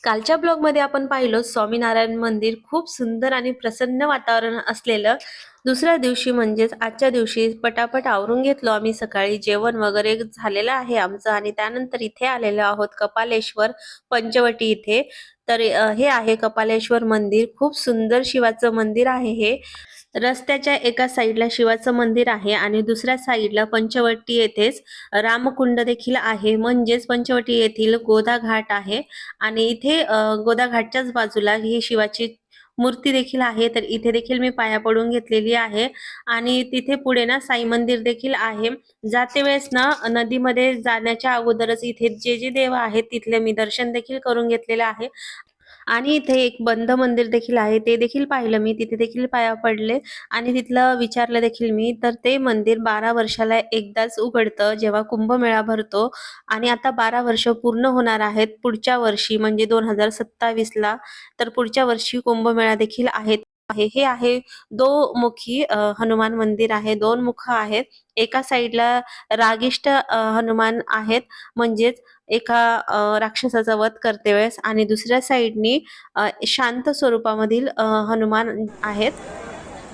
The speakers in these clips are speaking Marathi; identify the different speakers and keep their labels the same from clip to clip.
Speaker 1: कालच्या ब्लॉगमध्ये आपण पाहिलं स्वामीनारायण मंदिर खूप सुंदर आणि प्रसन्न वातावरण असलेलं. दुसऱ्या दिवशी म्हणजेच आजच्या दिवशी पटापट आवरून घेतलो आम्ही. सकाळी जेवण वगैरे झालेलं आहे आमचं आणि त्यानंतर इथे आलेलो आहोत कपालेश्वर पंचवटी इथे. तर हे आहे कपालेश्वर मंदिर, खूप सुंदर शिवाचं मंदिर आहे हे. रस्त्याच्या एका साईडला शिवाचं मंदिर आहे आणि दुसऱ्या साईडला पंचवटी येथेच रामकुंड देखील आहे, म्हणजेच पंचवटी येथील गोदा घाट आहे. आणि इथे गोदा घाटच्याच बाजूला ही शिवाची मूर्ती देखील आहे. तर इथे देखील मी पाया पडून घेतलेली आहे आणि तिथे पुढे ना साई मंदिर देखील आहे. जाते वेळेस ना नदीमध्ये जाण्याच्या अगोदरच इथे जे जे देव आहेत तिथले मी दर्शन देखील करून घेतलेले आहे. आणि इथे एक बंद मंदिर देखील आहे, ते देखील पाहिलं मी. तिथे देखील पाया पडले आणि तिथलं विचारलं देखील मी. तर ते मंदिर 12 वर्षाला एकदाच उघडतं जेव्हा कुंभमेळा भरतो. आणि आता 12 वर्ष पूर्ण होणार आहेत पुढच्या वर्षी, म्हणजे 2027ला. तर पुढच्या वर्षी कुंभमेळा देखील आहे. हे आहे मुखी हनुमान मंदिर आहे. 2 मुख आहेत. एका साईडला रागिष्ट हनुमान आहेत, म्हणजेच एका राक्षसाचा वध करते वेळेस, आणि दुसऱ्या साईडनी शांत स्वरूपामधील हनुमान आहेत.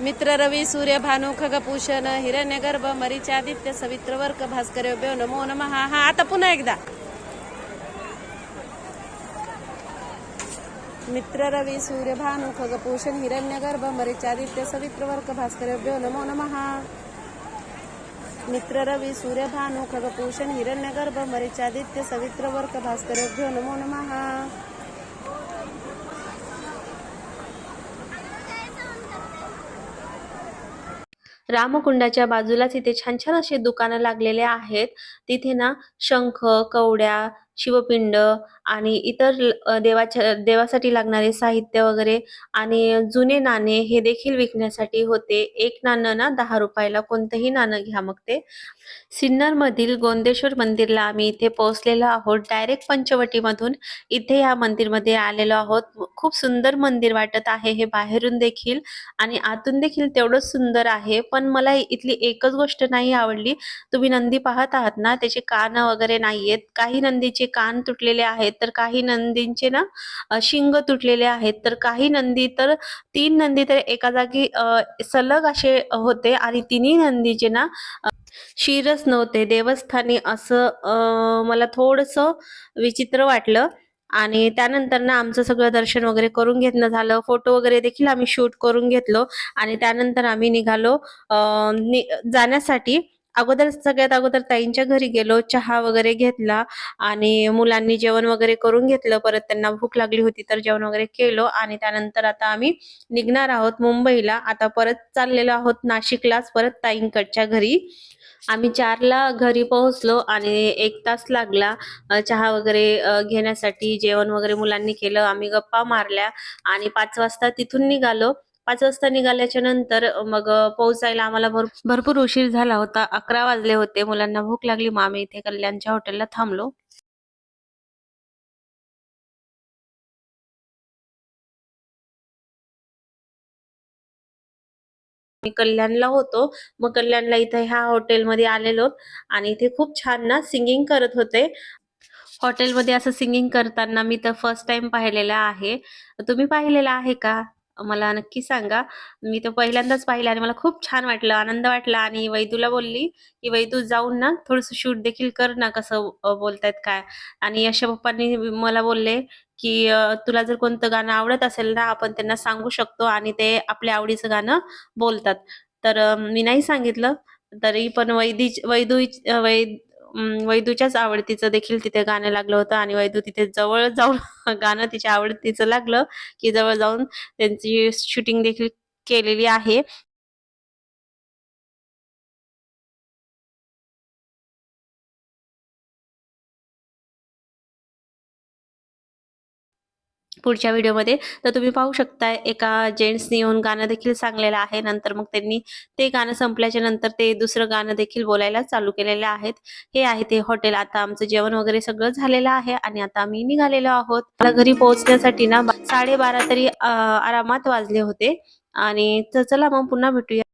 Speaker 2: मित्र रवी सूर्य भानु खगभूषण हिरण्यगर्भ मरीचादित्य सवित्रवर्क भास्करभ्यो नमो नमः. हा आता पुन्हा एकदा. मित्र रवी सूर्य भानु खगभूषण हिरण्यगर्भ मरीचादित्य सवित्रवर्क भास्करभ्यो नमो नमः. मित्र रवी सूर्य भानु खगभूषण हिरण्यगर्भ मरीचादित्य सवित्रवर्क भास्करभ्यो नमो नमः.
Speaker 1: रामकुंडाच्या बाजूलाच इथे छान छान असे दुकानं लागलेले आहेत. तिथे ना शंख, कवड्या, शिवपिंड आणि इतर देवासाठी लागणारे साहित्य वगैरे आणि जुने नाणे हे देखील विकण्यासाठी होते. एक नाणं ना 10 रुपयाला, कोणतंही नाणं घ्या मग ते. सिन्नर मधील गोंदेश्वर मंदिरला आम्ही इथे पोहोचलेलो आहोत. डायरेक्ट पंचवटीमधून इथे या मंदिरमध्ये आलेलो आहोत. खूप सुंदर मंदिर वाटत आहे हे बाहेरून देखील आणि आतून देखील तेवढंच सुंदर आहे. पण मला इथली एकच गोष्ट नाही आवडली. तुम्ही नंदी पाहत आहात ना, त्याचे कान वगैरे नाहीयेत. काही नंदीचे कान तुटलेले आहेत, तर काही नंदींचे ना शिंग तुटलेले आहेत. तर काही नंदी तर 3 नंदी तर एका जागी सलग असे होते आणि तिन्ही नंदीचे ना शिरच नव्हते देवस्थानी, असं मला थोडंसं विचित्र वाटलं. आणि त्यानंतर ना आमचं सगळं दर्शन वगैरे करून घेतलं झालं. फोटो वगैरे देखील आम्ही शूट करून घेतलो आणि त्यानंतर आम्ही निघालो जाण्यासाठी. सगळ्यात अगोदर ताईंच्या घरी गेलो, चहा वगैरे घेतला आणि मुलांनी जेवण वगैरे करून घेतलं. परत त्यांना भूक लागली होती तर जेवण वगैरे केलं आणि त्यानंतर आता आम्ही निघणार आहोत मुंबईला. आता परत चाललेलो आहोत नाशिकलाच, परत ताईंकडच्या घरी. आम्ही 4ला घरी पोहोचलो आणि 1 तास लागला चहा वगैरे घेण्यासाठी. जेवण वगैरे मुलांनी केलं, आम्ही गप्पा मारल्या आणि 5 वाजता तिथून निघालो. 5 वाजता निघाल्याच्या नंतर मग पोहोचायला आम्हाला भरपूर उशीर झाला होता. 11 वाजले होते. मुलांना भूक लागली, मग आम्ही इथे कल्याणच्या हॉटेलला थांबलो. मी कल्याणला होतो, मग कल्याणला इथे ह्या हॉटेलमध्ये आलेलो आणि इथे खूप छान ना सिंगिंग करत होते. हॉटेलमध्ये असं सिंगिंग करताना मी तर फर्स्ट टाइम पाहिलेलं आहे. तुम्ही पाहिलेलं आहे का? मला नक्की सांगा. मी तर पहिल्यांदाच पाहिलं आणि मला खूप छान वाटलं, आनंद वाटला. आणि वैदूला बोलली की वैदू जाऊन ना थोडंसं शूट देखील कर ना, कसं बोलतायत काय. आणि यश पप्पांनी मला बोलले की तुला जर कोणतं गाणं आवडत असेल ना, आपण त्यांना सांगू शकतो आणि ते आपल्या आवडीचं गाणं बोलतात. तर मी नाही सांगितलं, तरी पण वैदूच्याच आवडतीचं देखील तिथे गाणं लागलं होतं आणि वैदू तिथे जवळ जाऊन गाणं तिच्या आवडतीचं लागलं की जवळ जाऊन त्यांची शूटिंग देखील केलेली आहे. पुढच्या व्हिडिओमध्ये तर तुम्ही पाहू शकता, एका जेंट्सनी येऊन गाणं देखील सांगलेलं आहे. नंतर मग त्यांनी ते गाणं संपल्याच्या नंतर ते दुसरं गाणं देखील बोलायला चालू केलेलं आहेत. हे आहे ते हॉटेल. आता आमचं जेवण वगैरे सगळं झालेलं आहे आणि आता आम्ही निघालेलो आहोत. मला घरी पोहोचण्यासाठी ना 12:30 तरी आरामात वाजले होते. आणि चला मग पुन्हा भेटूया.